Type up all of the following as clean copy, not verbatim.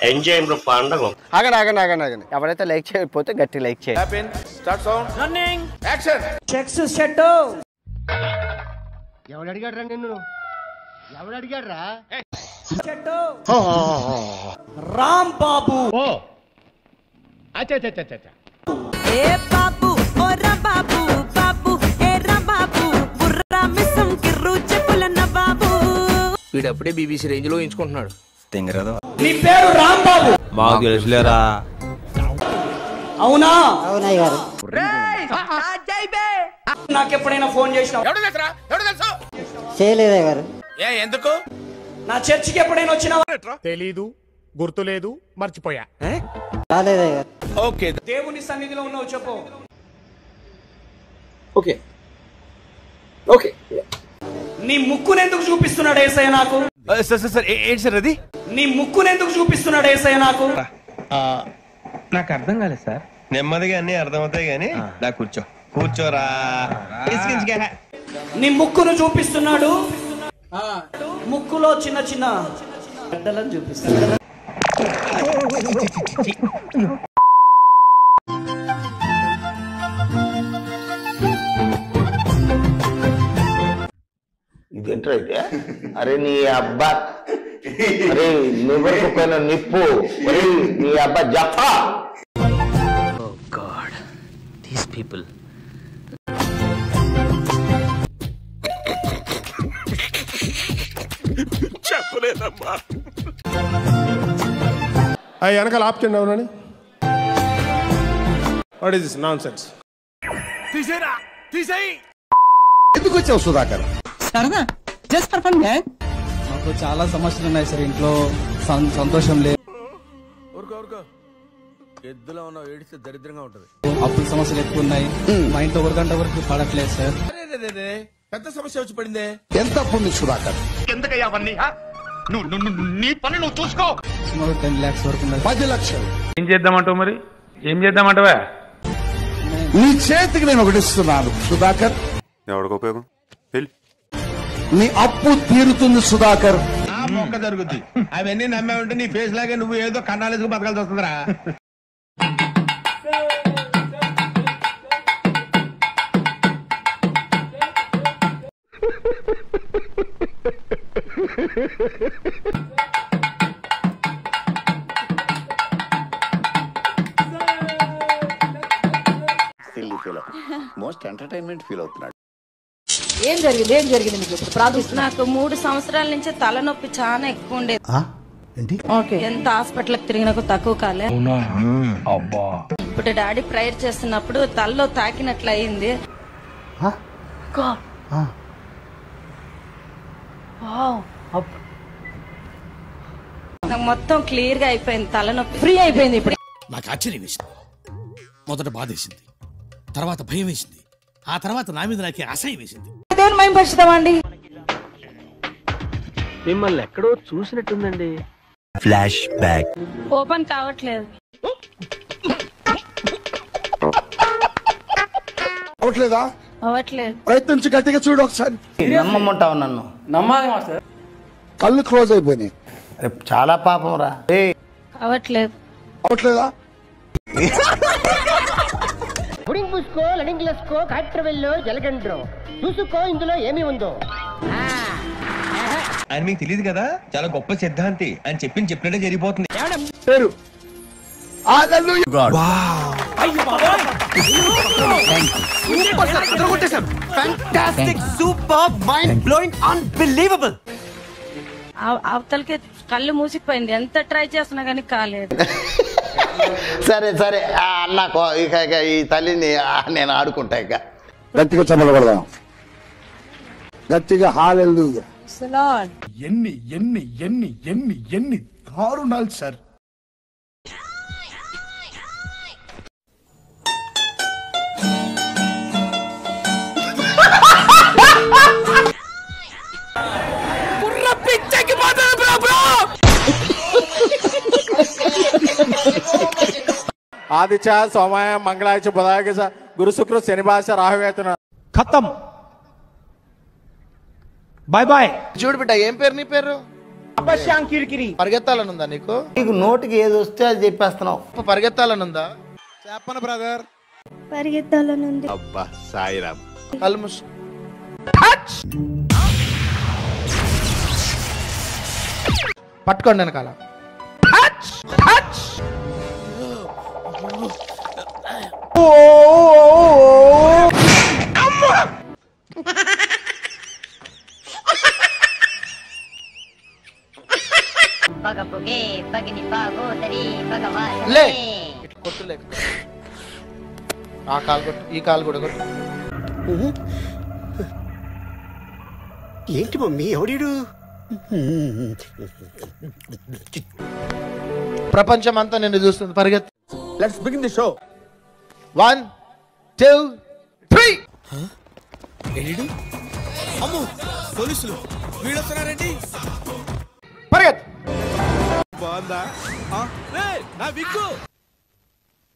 Enjoy bro పండగ. ఆగండి ఎవరైతే లైక్ చేయకపోతే గట్టి లైక్ చేయండి. Start sound running action. చెక్స్ షెట్ ఎవడు అడిగాడ్రా నిన్ను? ఎవడు అడిగాడ్రా? రామ్ బాబు. ఓ అచ్చా ఏ బాబు ఓరా బాబు బాబు ఏ రా బాబు బుర్రా మిసం కిర్రు చెప్పులన్న బాబు. వీడప్పుడే బీబీసీ రేంజ్ లో ఎంచుకుంటున్నాడు. నీ పేరు రామ్ బాబు? మాకు తెలుసులేరా. అవునా? అవునయ్య గారు. నాకెప్పుడైనా ఫోన్ చేసినావు? చేయలేదయ్య గారు. ఎందుకు? నా చర్చికి ఎప్పుడైనా వచ్చినావా? తెలీదు, గుర్తులేదు, మర్చిపోయా. రాలేదయ్య గారు. ఓకే దేవుని సన్నిధిలో ఉన్నావు చెప్పు. Okay okay. నీ ముక్కును ఎందుకు చూపిస్తున్నాడు యేసయ్య నాకు? సార్ ఏంటి సార్ అది? నీ ముక్కును ఎందుకు చూపిస్తున్నాడు యేసయ్య నాకు? నాకు అర్థం కాలేదు సార్. నెమ్మదిగా అన్ని అర్థమవుతాయి గానీ నా కూర్చోరా. నీ ముక్కును చూపిస్తున్నాడు. ముక్కులో చిన్న చిన్న గడ్డలను చూపిస్తున్నాడు. ఇదేంట్రా అయితే? అరే నీ అబ్బా, అరే లివర్ కుక్కైన నిప్పు, అరే నీ అబ్బా జఫా. Oh God, these people. చెప్పలేదమ్మా. అవి వెనకాల ఆపుచండి. అవునని what is this nonsense? తీసేరా, తీసేయి. ఎందుకు వచ్చావు సుధాకర్? సరదా జస్ట్ ఫర్ ఫన్. మాకు చాలా సమస్యలు ఉన్నాయి సార్ ఇంట్లో. సంతోషం లేదు. ఎద్దులో ఉన్న ఏడిస్తే దరిద్రంగా ఉంటది. అప్పుల సమస్యలు ఎక్కువ ఉన్నాయి. మా ఇంట్లో 1 గంట వరకు పడట్లేదు సార్. పెద్ద సమస్య వచ్చి పడిందే. ఎంత అప్పుడు సుధాకర్? సుమారు 10 lakhs వరకు ఉన్నాయి. 10 లక్షలు. ఏం చేద్దామంటావు? మరి ఏం చేద్దామంటావా? నీ చేతికి నేను ఒకటి ఇస్తున్నాను సుధాకర్. ఎవరికి ఉపయోగం? నీ అప్పు తీరుతుంది సుధాకర్. మొక్క జరుగుద్ది. అవన్నీ నమ్మే ఉంటే నీ ఫేస్ లాగే నువ్వు ఏదో కన్నాలేసుకు బతకాల్సి వస్తుందిరా. మోస్ట్ ఎంటర్టైన్మెంట్ ఫీల్ అవుతున్నాడు. ఏం జరిగింది మీకు ఇప్పుడు? ప్రార్థిస్తున్నా. నాకు 3 సంవత్సరాల నుంచి తలనొప్పి చాలా ఎక్కువ ఉండేది. ఎంత హాస్పిటల్కి తిరిగినా తక్కువ కాలే. ఇప్పుడు డాడీ ప్రేయర్ చేస్తున్నప్పుడు తలలో తాకినట్లు అయింది. నాకు మొత్తం క్లియర్ గా అయిపోయింది. తలనొప్పి ఫ్రీ అయిపోయింది. ఇప్పుడు నాకు ఆశ్చర్యం వేసింది. మొదట బాధ వేసింది, తర్వాత భయం వేసింది, ఆ తర్వాత నా మీద నాకే అసహ్యం వేసింది. దేవుని మహిమ పరుచుతామండి. మిమ్మల్ని ఎక్కడో చూసినట్టుందండి. Flash back. ఓపెన్ కావట్లేదు. అవట్లేదా? అవ్వట్లేదు. ప్రయత్నించి గట్టిగా చూడు ఒకసారి. నమ్మమంటావు నన్ను? నమ్మాలి మాస్టర్. కళ్ళు క్లోజ్ అయిపోయినాయి. చాలా పాపం రా. అవ్వట్లేదు. అవట్లేదా? పుడింగ్ పుసుకో లడింగ్ లస్కో కాట్రవెల్లో జలగండ్రో చూసుకో ఇందులో ఏమి ఉందో. ఆయన మీకు తెలియదు కదా, చాలా గొప్ప సిద్ధాంతి అని చెప్పినట్టే జరిగిపోతుంది. పేరు అవతలకి కళ్ళు మూసిపోయింది. ఎంత ట్రై చేస్తున్నా కానీ కాలేదు. సరే సరే అన్న, ఇక ఈ తల్లిని నేను ఆడుకుంటా. ఇక గట్టిగా చమల పడదాం. గట్టిగా హల్లెలూయా. ఎన్ని ఎన్ని ఎన్ని ఎన్ని ఎన్ని దారుణాలు సార్. ఆదిత్య సోమాయ మంగళాయ బుధాయ గురు శుక్ర శనివాస రాహువేతన ఖతం. Bye bye. చూడు బిడ్డ, ఏం పేరు నీ పేరు? పరిగెత్తాలనుందా నీకు? నీకు నోటికి ఏది వస్తే అది చెప్పేస్తున్నావు. పరిగెత్తాలనుందా? చెప్పను బ్రదర్. పరిగెత్తాలనుంది. అబ్బా సాయిరామ్. కళ్ళు మూసు. పట్టుకోండి వెనకాల. లే కొట్టు లేక ఆ కాలు కొట్టు, ఈ కాలు కూడా కొట్టు. ఏంటి మమ్మీ ఎవడీడు? ప్రపంచం అంతా నిన్ను చూస్తుంది. పరిగెత్తు. Let's begin the show. 1 2 3. అమ్మో పోలీసులు వీళ్ళు వస్తున్నారండి. పరిగెత్తు. బాగుందా? నా విగ్గు.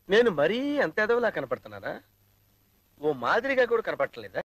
నేను మరీ అంత ఎదవలా కనపడుతున్నానా? ఓ మాదిరిగా కూడా కనపడలేదా?